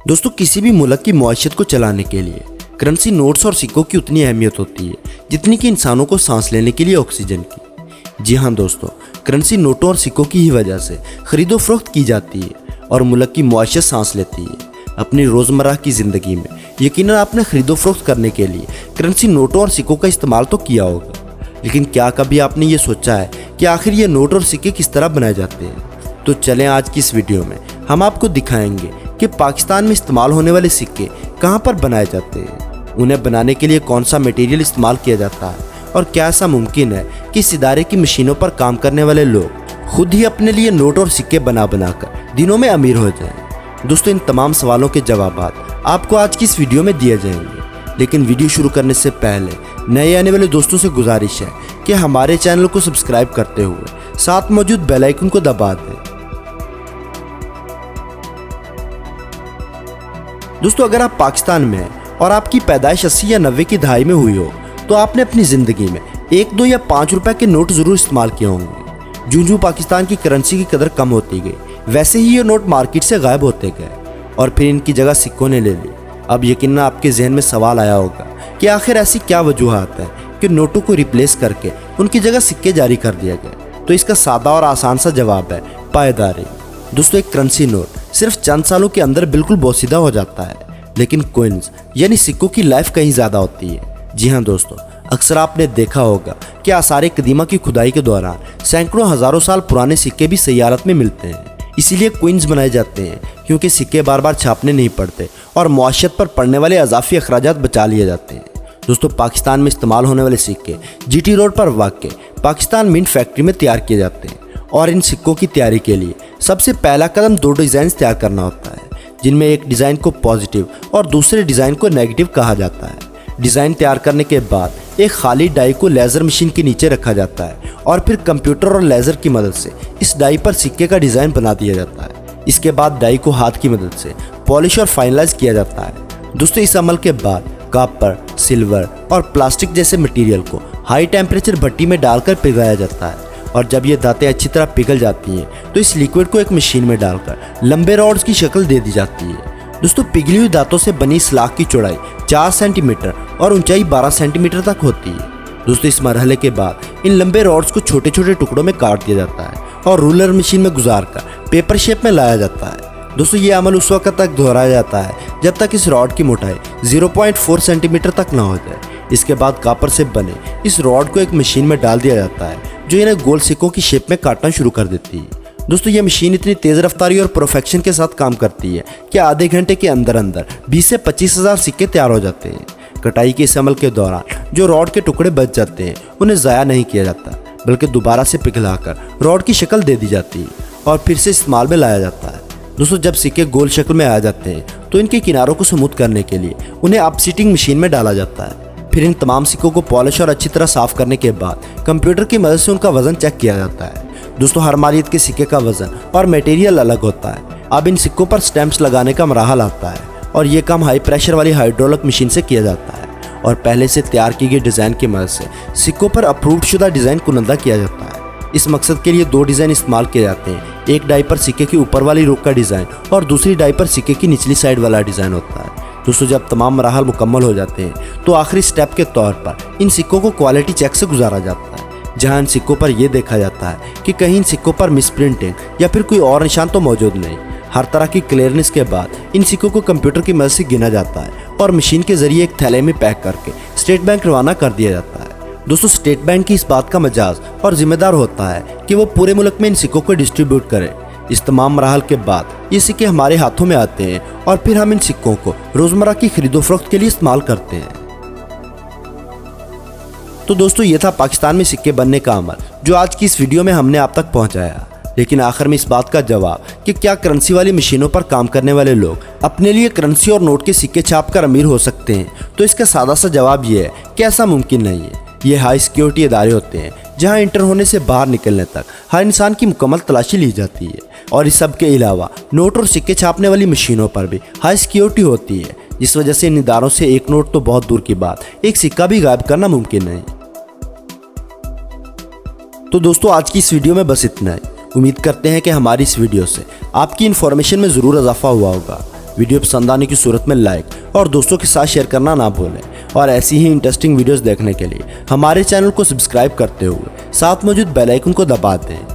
दोस्तों, किसी भी मुल्क की मईशत को चलाने के लिए करेंसी नोट्स और सिक्कों की उतनी अहमियत होती है जितनी कि इंसानों को सांस लेने के लिए ऑक्सीजन की। जी हाँ दोस्तों, करेंसी नोटों और सिक्कों की ही वजह से खरीदो फरोख्त की जाती है और मुल्क की मईशत सांस लेती है। अपनी रोज़मर्रा की ज़िंदगी में यकीनन आपने खरीदो फरोख्त करने के लिए करेंसी नोटों और सिक्कों का इस्तेमाल तो किया होगा, लेकिन क्या कभी आपने ये सोचा है कि आखिर ये नोट और सिक्के किस तरह बनाए जाते हैं? तो चलें आज की इस वीडियो में हम आपको दिखाएंगे कि पाकिस्तान में इस्तेमाल होने वाले सिक्के कहाँ पर बनाए जाते हैं, उन्हें बनाने के लिए कौन सा मटेरियल इस्तेमाल किया जाता है और क्या ऐसा मुमकिन है कि इस इदारे की मशीनों पर काम करने वाले लोग खुद ही अपने लिए नोट और सिक्के बनाकर दिनों में अमीर हो जाएं। दोस्तों, इन तमाम सवालों के जवाब आपको आज की इस वीडियो में दिए जाएंगे, लेकिन वीडियो शुरू करने से पहले नए आने वाले दोस्तों से गुजारिश है कि हमारे चैनल को सब्सक्राइब करते हुए साथ मौजूद बेल आइकन को दबा दें। दोस्तों, अगर आप पाकिस्तान में हैं और आपकी पैदाइश 80 या 90 की दहाई में हुई हो तो आपने अपनी ज़िंदगी में 1, 2 या 5 रुपए के नोट ज़रूर इस्तेमाल किए होंगे। जूं पाकिस्तान की करेंसी की कदर कम होती गई, वैसे ही ये नोट मार्केट से गायब होते गए और फिर इनकी जगह सिक्कों ने ले ली। अब यकीनन आपके जहन में सवाल आया होगा कि आखिर ऐसी क्या वजूहात है कि नोटों को रिप्लेस करके उनकी जगह सिक्के जारी कर दिया गया। तो इसका सादा और आसान सा जवाब है पायदारी। दोस्तों, एक करेंसी नोट सिर्फ चंद सालों के अंदर बिल्कुल बोसीदा हो जाता है, लेकिन कॉइन्स यानी सिक्कों की लाइफ कहीं ज़्यादा होती है। जी हाँ दोस्तों, अक्सर आपने देखा होगा कि आसार कदीमा की खुदाई के दौरान सैकड़ों हज़ारों साल पुराने सिक्के भी सही हालत में मिलते हैं। इसीलिए कॉइन्स बनाए जाते हैं क्योंकि सिक्के बार बार छापने नहीं पड़ते और मुआशरत पर पड़ने वाले अजाफी अखराजात बचा लिए जाते हैं। दोस्तों, पाकिस्तान में इस्तेमाल होने वाले सिक्के GT रोड पर वाक़ पाकिस्तान मिंट फैक्ट्री में तैयार किए जाते हैं और इन सिक्कों की तैयारी के लिए सबसे पहला कदम 2 डिज़ाइन तैयार करना होता है, जिनमें एक डिज़ाइन को पॉजिटिव और दूसरे डिज़ाइन को नेगेटिव कहा जाता है। डिज़ाइन तैयार करने के बाद एक खाली डाई को लेज़र मशीन के नीचे रखा जाता है और फिर कंप्यूटर और लेज़र की मदद से इस डाई पर सिक्के का डिज़ाइन बना दिया जाता है। इसके बाद डाई को हाथ की मदद से पॉलिश और फाइनलाइज किया जाता है। दोस्तों, इस अमल के बाद कॉपर, सिल्वर और प्लास्टिक जैसे मटेरियल को हाई टेम्परेचर भट्टी में डालकर पिघलाया जाता है और जब ये धातें अच्छी तरह पिघल जाती हैं तो इस लिक्विड को एक मशीन में डालकर लंबे रॉड्स की शक्ल दे दी जाती है। दोस्तों, पिघली हुई धातों से बनी इस लाख की चौड़ाई 4 सेंटीमीटर और ऊंचाई 12 सेंटीमीटर तक होती है। दोस्तों, इस मरहले के बाद इन लंबे रॉड्स को छोटे छोटे टुकड़ों में काट दिया जाता है और रूलर मशीन में गुजार कर पेपर शेप में लाया जाता है। दोस्तों, ये अमल उस वक्त तक दोहराया जाता है जब तक इस रॉड की मोटाई 0.4 सेंटीमीटर तक ना हो जाए। इसके बाद कॉपर से बने इस रॉड को एक मशीन में डाल दिया जाता है जो इन्हें गोल सिक्कों की शेप में काटना शुरू कर देती है। दोस्तों, ये मशीन इतनी तेज़ रफ्तारी और परफेक्शन के साथ काम करती है कि आधे घंटे के अंदर अंदर 20 से 25 हज़ार सिक्के तैयार हो जाते हैं। कटाई के इस अमल के दौरान जो रॉड के टुकड़े बच जाते हैं उन्हें ज़ाया नहीं किया जाता, बल्कि दोबारा से पिघलाकर रॉड की शक्ल दे दी जाती है और फिर से इस्तेमाल में लाया जाता है। दोस्तों, जब सिक्के गोल शक्ल में आ जाते हैं तो इनके किनारों को स्मूथ करने के लिए उन्हें अपसीटिंग मशीन में डाला जाता है। फिर इन तमाम सिक्कों को पॉलिश और अच्छी तरह साफ करने के बाद कंप्यूटर की मदद से उनका वजन चेक किया जाता है। दोस्तों, हर मालियत के सिक्के का वजन और मटेरियल अलग होता है। अब इन सिक्कों पर स्टैंप्स लगाने का मराहल आता है और ये काम हाई प्रेशर वाली हाइड्रोलिक मशीन से किया जाता है और पहले से तैयार की गई डिज़ाइन की मदद से सिक्कों पर अप्रूव्ड शुदा डिज़ाइन कुनंदा किया जाता है। इस मकसद के लिए 2 डिज़ाइन इस्तेमाल किए जाते हैं। एक डाई पर सिक्के की ऊपर वाली रोक का डिज़ाइन और दूसरी डाई पर सिक्के की निचली साइड वाला डिज़ाइन होता है। दोस्तों, जब तमाम मराहल मुकम्मल हो जाते हैं तो आखिरी स्टेप के तौर पर इन सिक्कों को क्वालिटी चेक से गुजारा जाता है, जहां इन सिक्कों पर यह देखा जाता है कि कहीं इन सिक्कों पर मिसप्रिंटिंग या फिर कोई और निशान तो मौजूद नहीं। हर तरह की क्लियरनेस के बाद इन सिक्कों को कंप्यूटर की मदद से गिना जाता है और मशीन के जरिए एक थैले में पैक करके स्टेट बैंक रवाना कर दिया जाता है। दोस्तों, स्टेट बैंक की इस बात का मजाज और जिम्मेदार होता है कि वो पूरे मुल्क में इन सिक्कों को डिस्ट्रीब्यूट करे। इस तमाम मराहल के बाद ये सिक्के हमारे हाथों में आते हैं और फिर हम इन सिक्कों को रोज़मर्रा की खरीदो फरोख्त के लिए इस्तेमाल करते हैं। तो दोस्तों, ये था पाकिस्तान में सिक्के बनने का अमल जो आज की इस वीडियो में हमने आप तक पहुंचाया। लेकिन आखिर में इस बात का जवाब कि क्या करेंसी वाली मशीनों पर काम करने वाले लोग अपने लिए करेंसी और नोट के सिक्के छाप कर अमीर हो सकते हैं? तो इसका सादा सा जवाब ये है कि ऐसा मुमकिन नहीं है। ये हाई सिक्योरिटी इदारे होते हैं जहां इंटर होने से बाहर निकलने तक हर इंसान की मुकम्मल तलाशी ली जाती है और इस सब के अलावा नोट और सिक्के छापने वाली मशीनों पर भी हाई सिक्योरिटी होती है, जिस वजह से इन इदारों से एक नोट तो बहुत दूर की बात, एक सिक्का भी गायब करना मुमकिन नहीं। तो दोस्तों, आज की इस वीडियो में बस इतना ही। उम्मीद करते हैं कि हमारी इस वीडियो से आपकी इन्फॉर्मेशन में ज़रूर इजाफा हुआ होगा। वीडियो पसंद आने की सूरत में लाइक और दोस्तों के साथ शेयर करना ना भूलें। और ऐसी ही इंटरेस्टिंग वीडियोस देखने के लिए हमारे चैनल को सब्सक्राइब करते हुए साथ मौजूद बेल आइकन को दबा दें।